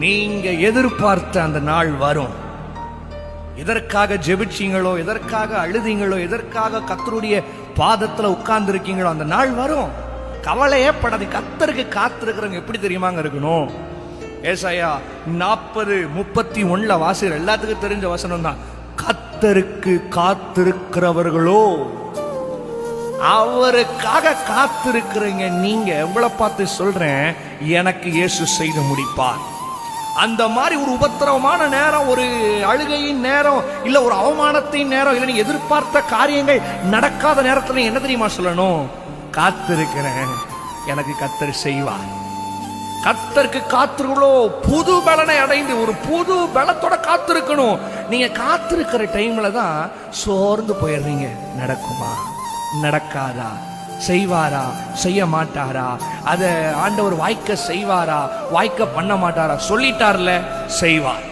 நீங்க எதிர்பார்த்த அந்த நாள் வரும். எதற்காக ஜெபிச்சீங்களோ, எதற்காக அழுதீங்களோ, எதற்காக கர்த்தருடைய பாதத்துல உட்கார்ந்து இருக்கீங்களோ அந்த நாள் வரும். கவலையே படாது. கர்த்தருக்கு காத்திருக்கிறவங்க எப்படி தெரியுமாங்க இருக்கணும்? ஏசாயா 40:31 வாசிக்கிற எல்லாத்துக்கும் தெரிஞ்ச வசனம் தான். கர்த்தருக்கு காத்திருக்கிறவர்களோ, அவருக்காக காத்திருக்கிறீங்க நீங்க. உங்களை பார்த்து சொல்றேன், எனக்கு இயேசு செய்து முடிப்பார். அந்த மாதிரி ஒரு உபத்திரவமான நேரம், ஒரு அழுகையின் நேரம், இல்ல ஒரு அவமானத்தின் நேரம், இல்ல நீங்க எதிர்பார்த்த காரியங்கள் நடக்காத நேரத்துல என்ன தெரியுமா சொல்லணும்? காத்திருக்கிறேன், எனக்கு கர்த்தர் செய்வார். கர்த்தருக்கு காத்திருக்கிறோ புது பலனை அடைந்து ஒரு புது பலத்தோட காத்திருக்கணும். நீங்க காத்திருக்கிற டைம்ல தான் சோர்ந்து போயிடுறீங்க. நடக்குமா, நடக்காதா, செய்வாரா, செய்ய மாட்டாரா, அத ஆண்டவர் வாய்க்க செய்வாரா, வாய்க்க பண்ண மாட்டாரா? சொல்லிட்டார்ல, செய்வார்.